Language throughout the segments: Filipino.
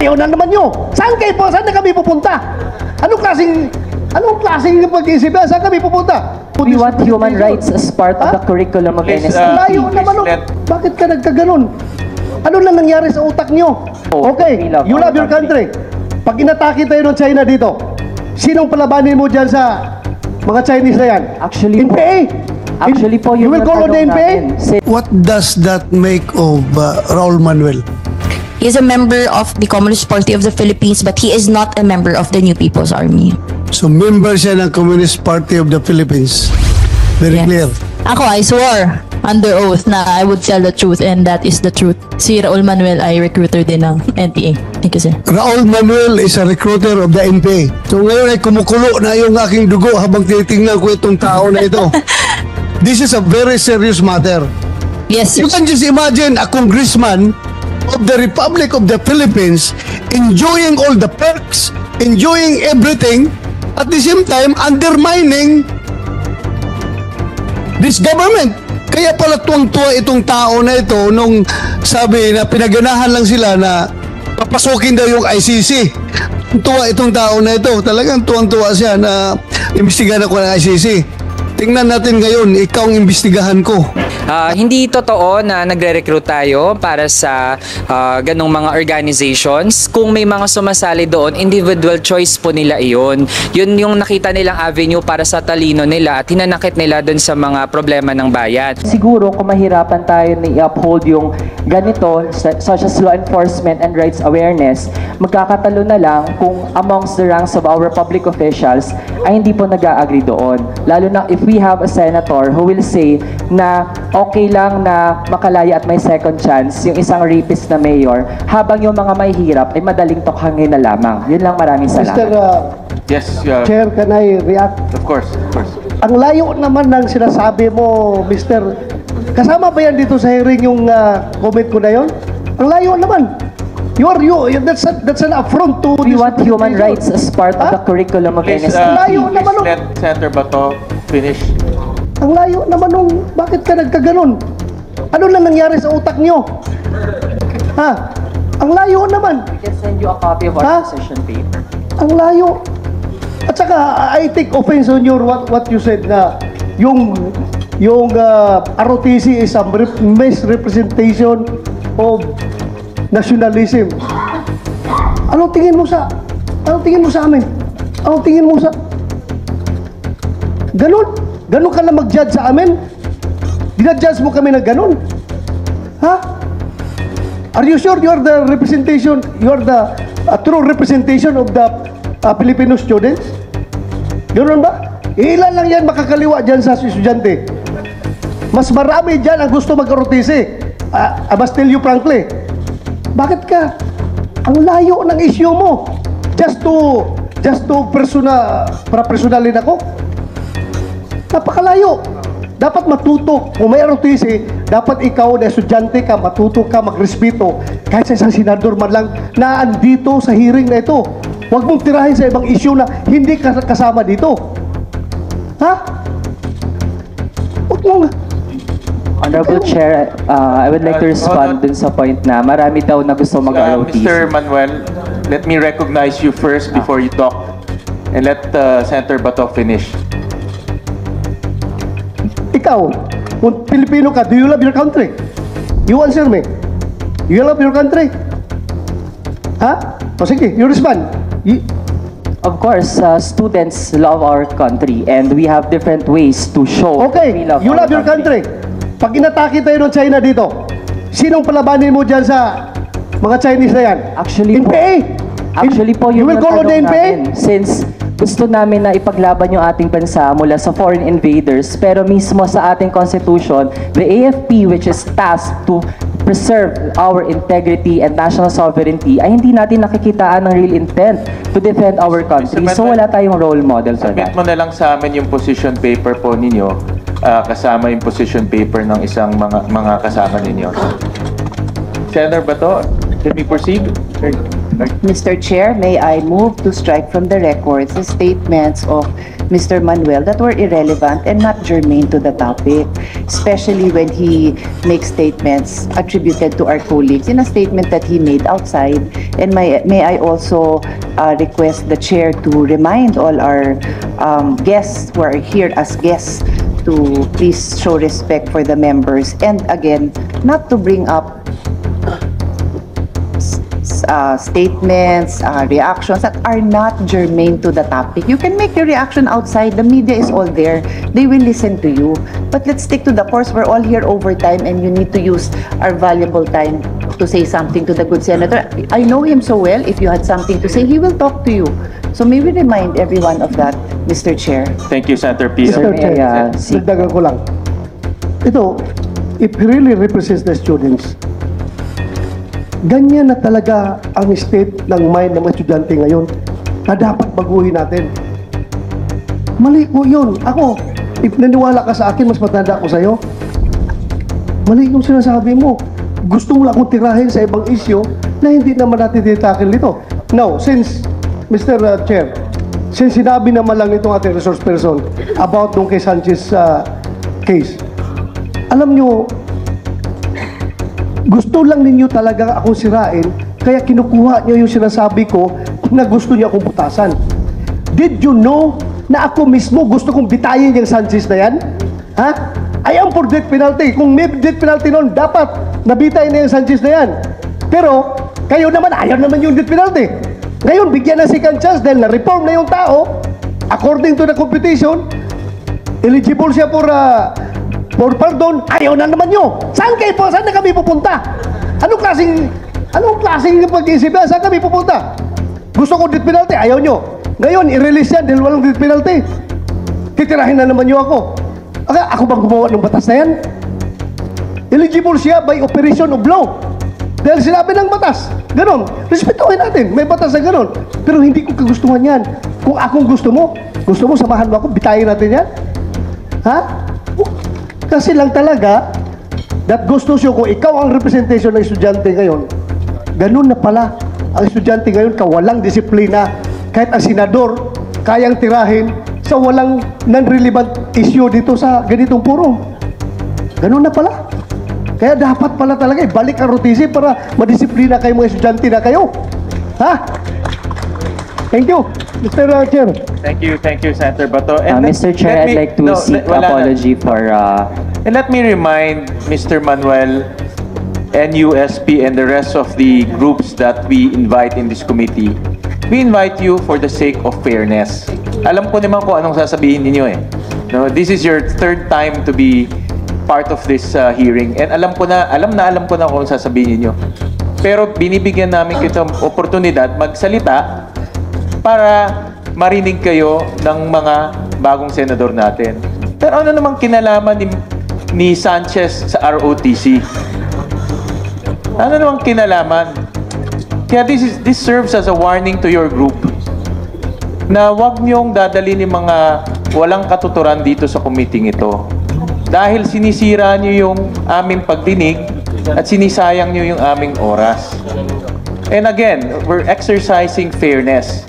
Ayaw na naman nyo. Saan kayo po? Saan na kami pupunta? Anong klaseng pag-isip? Saan kami pupunta? We want human rights as part of the curriculum of NSTP. Layo naman. Bakit ka nagkaganon? Ano na nangyari sa utak nyo? Okay, you love your country. Pag inatake tayo ng China dito, sinong palabanin mo dyan sa mga Chinese na yan? Actually, NPA? Actually po, you will call on the NPA? What does that make of Raul Manuel? He is a member of the Communist Party of the Philippines, but he is not a member of the New People's Army. So member siya ng Communist Party of the Philippines. Very clear. Ako, I swore under oath na I would tell the truth and that is the truth. Si Raul Manuel ay recruiter din ng NPA. Thank you, sir. Raul Manuel is a recruiter of the NPA. So ngayon ay kumukulo na yung aking dugo habang tinitingnan ko itong tao na ito. This is a very serious matter. Yes, sir. You can just imagine a congressman of the Republic of the Philippines enjoying all the perks, enjoying everything, at the same time undermining this government. Kaya pala tuwang-tuwa itong tao na ito nung sabi na pinaganahan lang sila na papasukin daw yung ICC. Tuwa itong tao na ito. Talagang tuwang-tuwa siya na imbestigahan ako ng ICC. Tingnan natin ngayon, ikaw ang imbestigahan ko. Hindi totoo na nagre-recruit tayo para sa ganong mga organizations. Kung may mga sumasali doon, individual choice po nila iyon. Yun yung nakita nilang avenue para sa talino nila at hinanakit nila doon sa mga problema ng bayan. Siguro kung mahirapan tayo na i-uphold yung ganito, such as law enforcement and rights awareness, magkakatalo na lang kung amongst the ranks of our public officials ay hindi po nag-a-agree doon. Lalo na if we have a senator who will say na okay lang na makalaya at may second chance yung isang rapist na mayor habang yung mga mahihirap ay madaling tokhangin na lamang. Yun lang, maraming salamat. Mr. Yes, Chair, can I react? of course, of course. Ang layo naman ng sinasabi mo, Mr. Kasama ba yan dito sa hearing yung comment ko na yon? Ang layo naman. That's an affront to We this want human presentation. rights as part of the curriculum of Please, NSTP. layo please naman, let Senator Bato finish. Ang layo naman nung bakit ka nagkaganon? Ano na nangyari sa utak nyo? Ha? Ang layo naman. We can send you a copy of our position paper. Ang layo. At saka, I take offense on your what you said na yung ROTC is a misrepresentation of nationalism. Anong tingin mo sa amin? Anong tingin mo sa ganon? Ganon ka na mag-judge sa amin? Dinadjudge mo kami na ganon? Ha? Are you sure you're the representation, you're the true representation of the Filipino students? Ganon ba? Ilan lang yan makakaliwa dyan sa estudyante? Mas marami dyan ang gusto mag-ROTC. I must tell you frankly. Bakit ka? Ang layo ng issue mo. Just to personalin ako? Napakalayo. Dapat matuto. Kung may ROTC, dapat ikaw na estudyante ka, matuto ka, magrespeto. Kahit sa isang senador man lang na andito sa hearing na ito. Huwag mong tirahin sa ibang issue na hindi ka kasama dito. Ha? Huwag mong... Honorable Chair, I would like to respond dun sa point na marami daw na gusto mag-ROTC. Mr. Manuel, let me recognize you first before you talk and let Senator Bato finish. Ikaw, kung Pilipino ka, do you love your country? You answer me. You love your country? Ha? O sige, you respond. Of course, students love our country and we have different ways to show Okay, we love you our love your country. Pag inatake tayo ng China dito, sinong palabanin mo dyan sa mga Chinese na yan? Actually po, you will call on the NPA? Since gusto namin na ipaglaban yung ating bansa mula sa foreign invaders, pero mismo sa ating constitution, the AFP, which is tasked to preserve our integrity and national sovereignty, ay hindi natin nakikitaan ng real intent to defend our country. So wala tayong role model for that. Submit mo na lang sa amin yung position paper po ninyo, kasama yung position paper ng isang mga kasama ninyo. Senator Bato, can we proceed? Mr. Chair, may I move to strike from the records the statements of Mr. Manuel that were irrelevant and not germane to the topic, especially when he makes statements attributed to our colleagues in a statement that he made outside. And may I also request the chair to remind all our guests who are here as guests to please show respect for the members, and again, not to bring up statements, reactions that are not germane to the topic. You can make your reaction outside. The media is all there. They will listen to you. But let's stick to the course. We're all here overtime, and you need to use our valuable time to say something to the good senator. I know him so well. If you had something to say, he will talk to you. So may we remind everyone of that, Mr. Chair. Thank you, Senator Pia. Mr. Chair, dagdagan ko lang. Ito, if he really represents the students, ganyan na talaga ang state ng mind ng mga estudyante ngayon na dapat baguhin natin. Mali ko yun. Ako, if naniwala ka sa akin, mas matanda ako sa'yo. Mali yung sinasabi mo. Gusto mo lang akong tirahin sa ibang issue na hindi naman natin titakel dito. Now, since, Mr. Chair, since sinabi naman lang nitong ating resource person about nung kay Sanchez case, alam nyo, gusto lang ninyo talaga akong sirain, kaya kinukuha nyo yung sinasabi ko na gusto niyo akong putasan. Did you know na ako mismo gusto kong bitayin yung Sanchez na yan? Ha? I am for death penalty. Kung may death penalty noon, dapat nabitay na yung Sanchez na yan. Pero, kayo naman, ayaw naman yung death penalty. Ngayon, bigyan na second chance dahil na-reform na yung tao, according to the competition, eligible siya for pardon, ayaw na naman nyo. Saan kayo po? Saan na kami pupunta? Anong klaseng pag-isip yan? Saan kami pupunta? Gusto ko death penalty, ayaw nyo. Ngayon, i-release yan dahil walang death penalty. Titirahin na naman nyo ako. Ako bang gumawa ng batas na yan? Eligible siya by operation of law. Dahil sinabi ng batas. Ganon. Respetuhin natin. May batas na ganon. Pero hindi ko kagustuhan yan. Kung akong gusto mo samahan mo ako, bitayin natin yan? Ha? Kasi lang talaga, that goes to show kung ikaw ang representation ng estudyante ngayon, ganun na pala ang estudyante ngayon, kawalang disiplina, kahit ang senador, kayang tirahin sa walang non-relevant issue dito sa ganitong forum. Ganun na pala. Kaya dapat pala talaga, ibalik ang rotism para madisiplina kayo mga estudyante na kayo. Ha? Thank you, Mr. Chair. Thank you, Senator Bato. Mr. Chair, I'd like to seek apology for... And let me remind Mr. Manuel, NUSP, and the rest of the groups that we invite in this committee. We invite you for the sake of fairness. Alam ko naman kung anong sasabihin ninyo eh. No, this is your third time to be part of this hearing. And alam ko na kung sasabihin ninyo. Pero binibigyan namin kitong oportunidad magsalita para marinig kayo ng mga bagong senador natin. Pero ano namang kinalaman ni Sanchez sa ROTC? Ano namang kinalaman? Kaya this serves as a warning to your group na wag niyong dadalhin yung mga walang katuturan dito sa committee ito. Dahil sinisira niyo yung aming pagdinig at sinisayang niyo yung aming oras. And again, we're exercising fairness.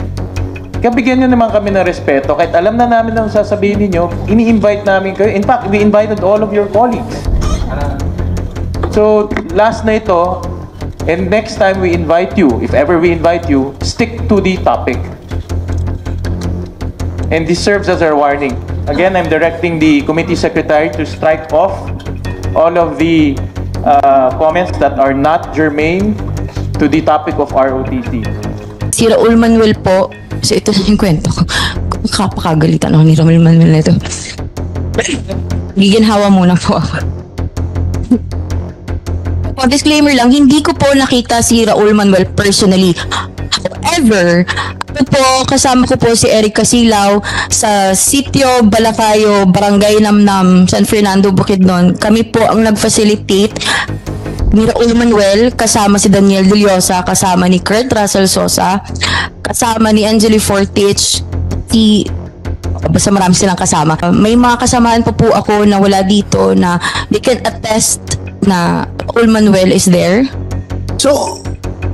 Kaya bigyan nyo naman kami ng respeto. Kahit alam na namin ang sasabihin ninyo, ini-invite namin kayo. In fact, we invited all of your colleagues. So, last na ito, and next time we invite you, if ever we invite you, stick to the topic. And this serves as our warning. Again, I'm directing the committee secretary to strike off all of the comments that are not germane to the topic of ROTC. Si Raul Manuel po, so ito yung kwento ko. Kapakagalitan ako ni Raul Manuel na ito. Giginhawa muna po ako. Disclaimer lang, hindi ko po nakita si Raul Manuel personally. However, kasama ko po si Eric Casilaw sa Sitio Balacayo, Barangay Namnam, San Fernando, Bukidnon. Kami po ang nag-facilitate ni Raul Manuel, kasama si Daniel De Llosa, kasama ni Kurt Russell Sosa, kasama ni Angeli Fortich, basta marami silang kasama. May mga kasamahan po ako na wala dito na they can attest na Raul Manuel is there. So,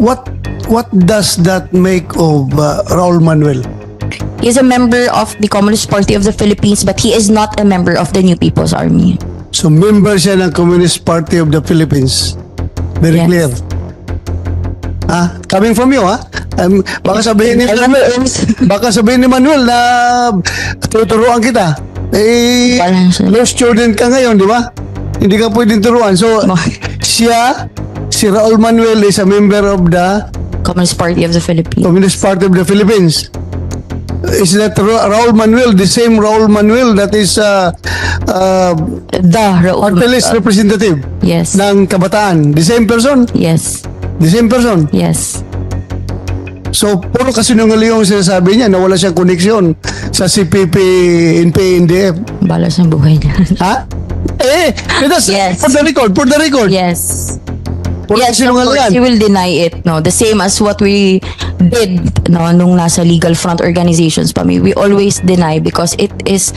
what what does that make of Raul Manuel? He is a member of the Communist Party of the Philippines, but he is not a member of the New People's Army. So member siya ng Communist Party of the Philippines. Very Yes. clear. Coming from you, baka sabihin ni baka sabihin ni Manuel na tuturuan kita. Walang sir. Law student ka ngayon, di ba? Hindi ka pwedeng turuan. So, si Raul Manuel is a member of the Communist Party of the Philippines. Communist Party of the Philippines. Is that Raul Manuel, the same Raul Manuel that is The Raul. party list representative Yes. ng kabataan? The same person? Yes. The same person? Yes. So, puro kasinungaling yung sinasabi niya na wala siyang koneksyon sa CPP, NPA, NDF. Balas ng buhay niya. Ha? That's Yes. for the record, for the record. Yes. Puro Yes, of kasinungaling course, yan. he will deny it. No, the same as what we did nung nasa legal front organizations pa. We always deny because it is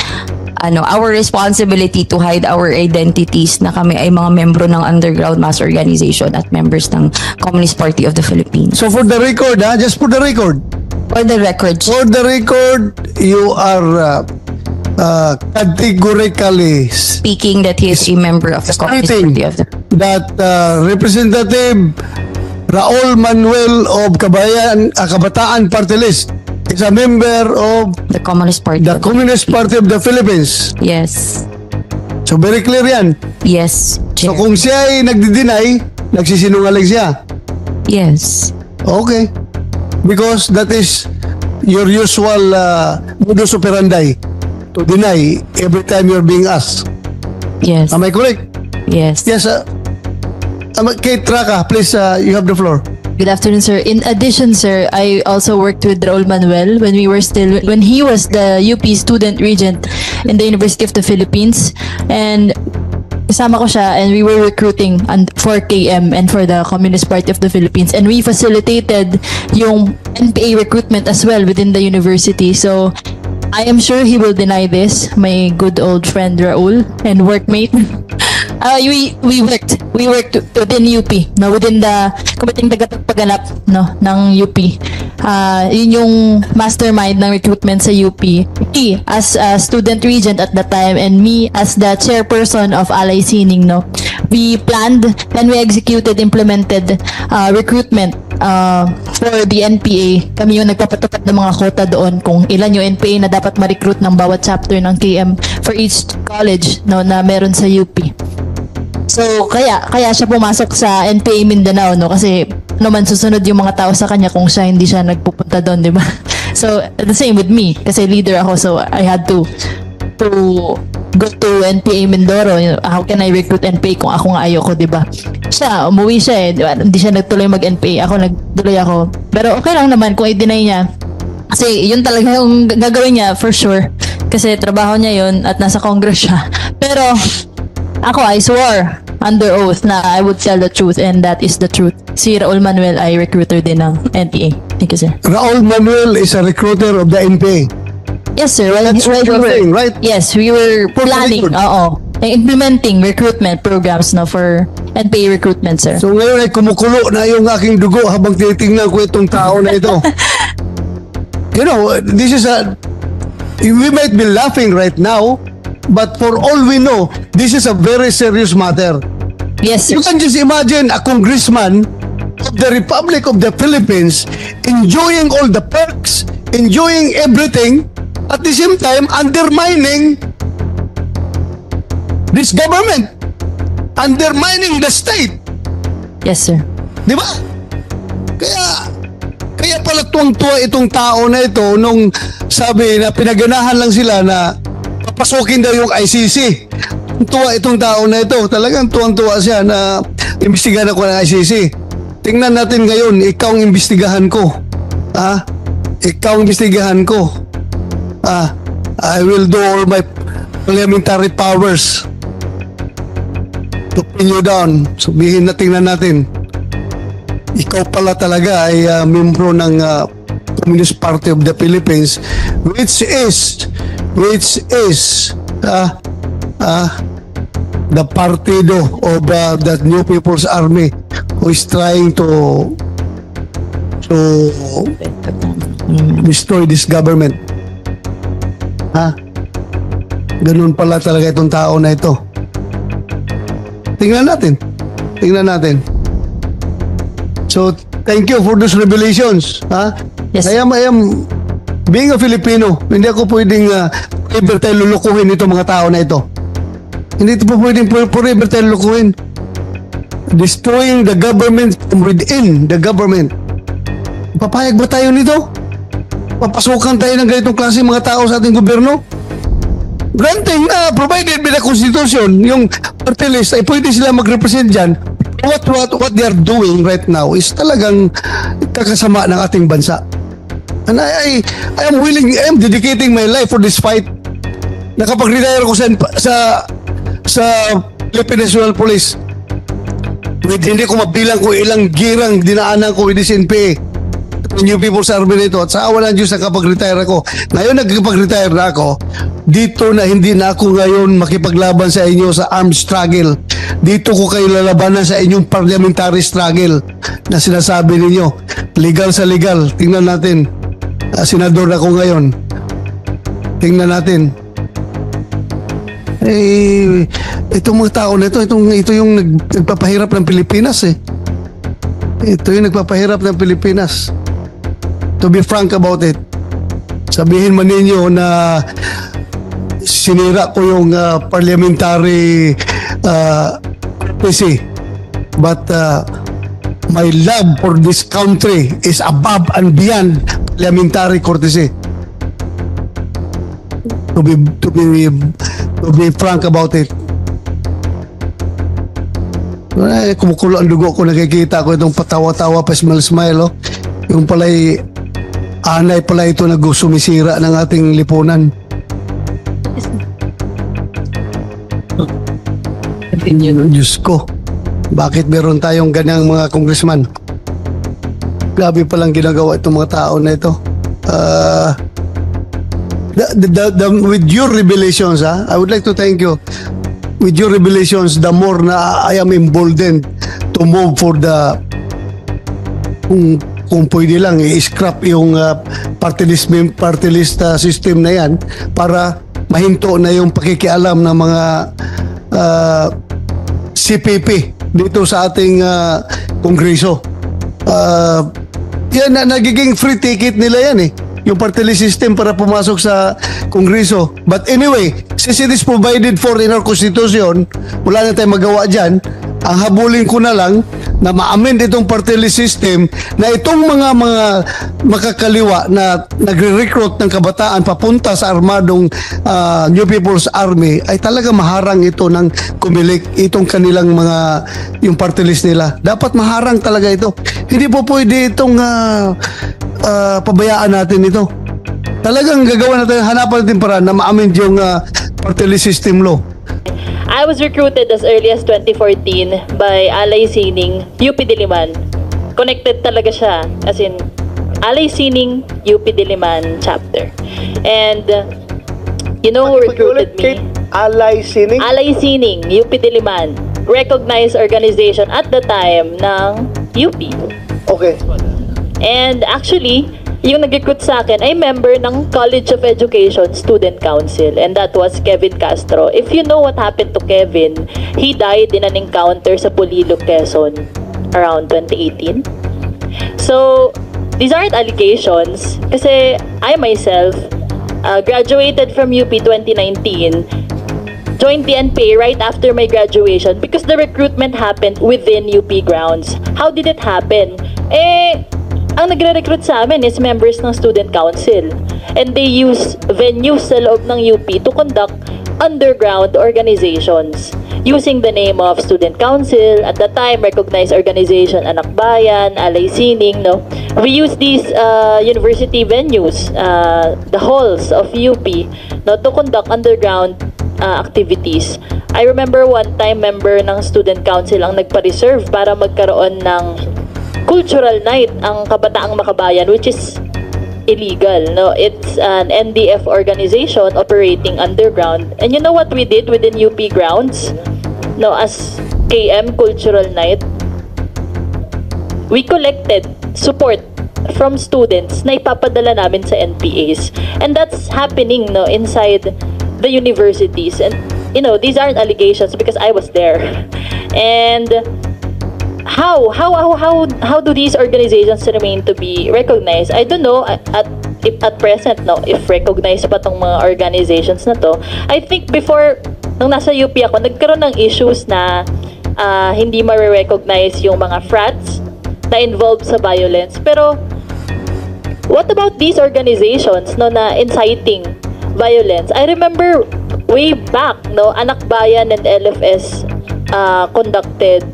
our responsibility to hide our identities na kami ay mga membro ng underground mass organization at members ng Communist Party of the Philippines. So, for the record, just for the record, For the record, for the record, you are categorically speaking that he is a member of the Communist stating Party of the that Representative Raul Manuel of Kabataan Party List is a member of Communist Party. the Communist Party of the Philippines. Yes. So very clear yan. Yes. So Chair. kung siya ay nagdi-deny, nagsisinungaling siya. Yes. Okay. Because that is your usual modus operandi to deny every time you're being asked. Yes. Am I correct? Yes. Yes. Kate Traka, please, you have the floor. Good afternoon, sir. In addition, sir, I also worked with Raul Manuel when he was the UP student regent in the University of the Philippines, and kasama ko siya, and we were recruiting for KM and for the Communist Party of the Philippines, and we facilitated yung NPA recruitment as well within the university. So I am sure he will deny this, my good old friend Raul and workmate. We worked within UP, no, within the Committee Tagatagpaganap, no, ng UP. Yun yung mastermind ng recruitment sa UP. He as a student regent at that time, and me as the chairperson of Alay Sining, no. We planned and we implemented recruitment for the NPA. Kami yung nagpapatupad ng mga quota doon kung ilan yung NPA na dapat ma-recruit ng bawat chapter ng KM for each college, no, na meron sa UP. So kaya siya pumasok sa NPA Mindanao, no, kasi naman susunod yung mga tao sa kanya kung hindi siya nagpupunta doon, di ba? So the same with me kasi leader ako, so I had to go to NPA Mindoro. How can I recruit NPA kung ako nga ayoko, di ba? Umuwi siya di ba? Hindi siya nagtuloy mag-NPA, nagtuloy ako. Pero okay lang naman kung i-deny niya. Kasi yun talaga yung gagawin niya for sure. Kasi trabaho niya yun at nasa Congress siya. Pero ako, I swore under oath na I would tell the truth, and that is the truth. Si Raul Manuel ay recruiter din ng NPA. Thank you, sir. Raul Manuel is a recruiter of the NPA. Yes, sir. That's what you're saying, right? Yes, we were planning, implementing recruitment programs, no, for NPA recruitment, sir. So ngayon ay kumukulo na yung aking dugo habang tinitingnan ko itong tao na ito. You know, we might be laughing right now, but for all we know, this is a very serious matter. Yes, sir. You can just imagine a congressman of the Republic of the Philippines enjoying all the perks, enjoying everything, at the same time undermining this government, undermining the state. Yes, sir. Di ba? Kaya pala tuwang-tuwa itong tao na ito nung sabi na pinaganahan lang sila na papasukin daw yung ICC. Tuwa itong tao na ito. Talagang tuwang-tuwa siya na imbestigahan ako ng ICC. Tingnan natin ngayon, ikaw ang imbestigahan ko. Ikaw ang imbestigahan ko. I will do all my parliamentary powers to pin you down. Sabihin na, tingnan natin. Ikaw pala talaga ay membro ng Communist Party of the Philippines, which is the partido of the New People's Army who is trying to to destroy this government. Ha? Ganun pala talaga itong tao na ito. Tingnan natin. Tingnan natin. So, thank you for those revelations. Ha? Yes. I am being a Filipino, hindi ako pwedeng forever tayo lulukuhin itong mga tao na ito. Hindi ito po pwedeng forever tayo lulukuhin. Destroying the government from within the government. Papayag ba tayo nito? Papasukan tayo ng ganitong klase mga tao sa ating gobyerno? Granting na provided by the Constitution, yung party list ay pwede sila mag-represent dyan. What they are doing right now is talagang kakasama ng ating bansa. And I am willing, I am dedicating my life for this fight. Nakapag-retire ako sa Philippine National Police. Hindi ko mabilang kung ilang girang dinaanan ko with this NPA. New People's Army nito. At sa awa ng Diyos nakapag-retire ako. Ngayon nagkapag-retire na ako, dito na hindi na ako ngayon makipaglaban sa inyo sa armed struggle. Dito ko kayo lalabanan sa inyong parliamentary struggle na sinasabi ninyo. Legal sa legal. Tingnan natin. Senador ako ngayon. Tingnan natin. Itong mga tao na ito yung nagpapahirap ng Pilipinas eh. Ito yung nagpapahirap ng Pilipinas. To be frank about it, sabihin man ninyo na sinira ko yung parliamentary PC, but my love for this country is above and beyond parliamentary courtesy. To be frank about it. Kumukulo ang dugo ko, nakikita ko itong patawa-tawa pa smile oh. Yung pala'y anay pala ito na sumisira ng ating lipunan. Diyos ko, bakit meron tayong ganyang mga congressman? Grabe palang ginagawa itong mga tao na ito. With your revelations, I would like to thank you. With your revelations, the more na I am emboldened to move for the kung pwede lang i-scrap yung party list system na yan para mahinto na yung pakikialam ng mga CPP dito sa ating kongreso. Yan na nagiging free ticket nila yan eh, yung party list system para pumasok sa kongreso. But anyway, since it is provided for in our constitution, wala na tayong magawa dyan. Ang habulin ko na lang na ma-amend itong party list system na itong mga makakaliwa na nagre-recruit ng kabataan papunta sa armadong New People's Army ay talaga maharang ito ng kumilik itong kanilang mga yung party list nila. Dapat maharang talaga ito. Hindi po pwede itong pabayaan natin ito. Talagang gagawa natin, hanapan natin para na ma-amend yung party list system law. I was recruited as early as 2014 by Alay Sining, UP Diliman. Connected talaga siya, as in Alay Sining, UP Diliman chapter. And you know who recruited me? Alay Sining? Alay Sining, UP Diliman. Recognized organization at the time ng UP. Okay. And actually, yung nag-recruit sa akin ay member ng College of Education Student Council, and that was Kevin Castro. If you know what happened to Kevin, he died in an encounter sa Pulilo, Quezon around 2018. So, these aren't allegations kasi I myself graduated from UP 2019, joined the NPA right after my graduation because the recruitment happened within UP grounds. How did it happen? Ang nagre-recruit sa amin is members ng student council, and they use venues sa loob ng UP to conduct underground organizations using the name of student council, at the time recognized organization Anak Bayan, Alay Sining, no? We use these university venues, the halls of UP, no, to conduct underground activities. I remember one time member ng student council ang nagpa-reserve para magkaroon ng cultural night ang Kabataang Makabayan, which is illegal, no? It's an NDF organization operating underground. And you know what we did within UP grounds, no, as KM Cultural Night? We collected support from students na ipapadala namin sa NPAs. And that's happening, no, inside the universities. And, you know, these aren't allegations because I was there. And how do these organizations remain to be recognized? I don't know if at present, no, if recognized pa tong mga organizations na to. I think before, nung nasa UP ako, nagkaroon ng issues na hindi ma-recognize yung mga frats na involved sa violence. Pero, what about these organizations, no, na inciting violence? I remember way back, no, Anak Bayan and LFS conducted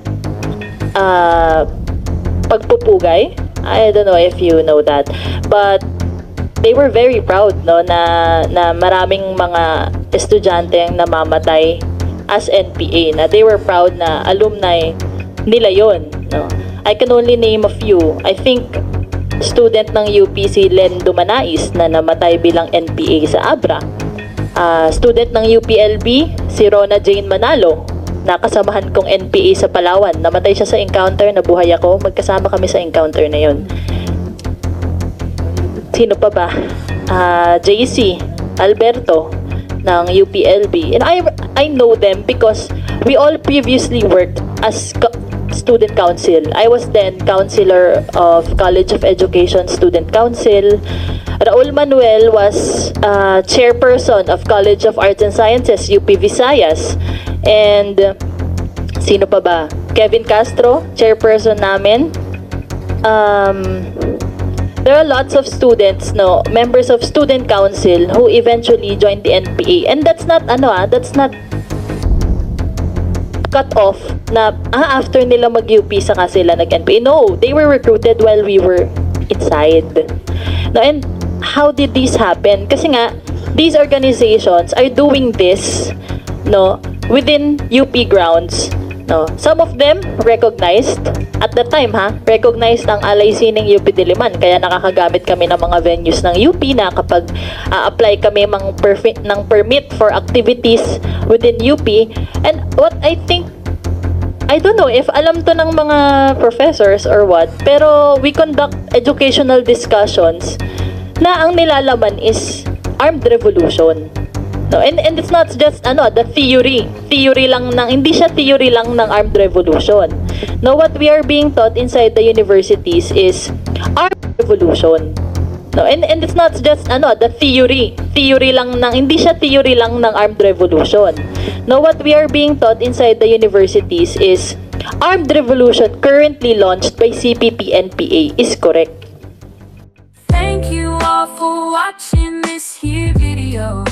pagpupugay. I don't know if you know that. But, they were very proud, no, na maraming mga estudyante ang namamatay as NPA, na they were proud na alumni nila yon, no. I can only name a few. I think student ng UPC Len Dumanais na namatay bilang NPA sa Abra. Student ng UPLB si Rona Jane Manalo, nakasamahan kong NPA sa Palawan. Namatay siya sa encounter, nabuhay ako. Magkasama kami sa encounter na yon. Sino pa ba? JC Alberto ng UPLB. And I know them because we all previously worked as student council. I was then counselor of College of Education Student Council. Raul Manuel was chairperson of College of Arts and Sciences, UP Visayas. And sino pa ba? Kevin Castro, chairperson namin. There are lots of students, no, members of student council who eventually joined the NPA. And that's not, that's not cut off na after nila mag-UP saka sila nag-NPA. No, they were recruited while we were inside. No, and how did this happen? Kasi nga, these organizations are doing this, no, within UP grounds. No, some of them recognized at the time, recognized ang LIC ng UP Diliman, kaya nakakagamit kami ng mga venues ng UP na kapag apply kami ng permit for activities within UP. And what I think, I don't know if alam to ng mga professors or what, pero we conduct educational discussions na ang nilalaman is armed revolution. No, and it's not just the theory lang ng, hindi siya theory lang ng armed revolution. No, what we are being taught inside the universities is armed revolution. No, and it's not just the theory lang ng, hindi siya theory lang ng armed revolution. No, what we are being taught inside the universities is armed revolution currently launched by CPP NPA is correct. Thank you all for watching this here video.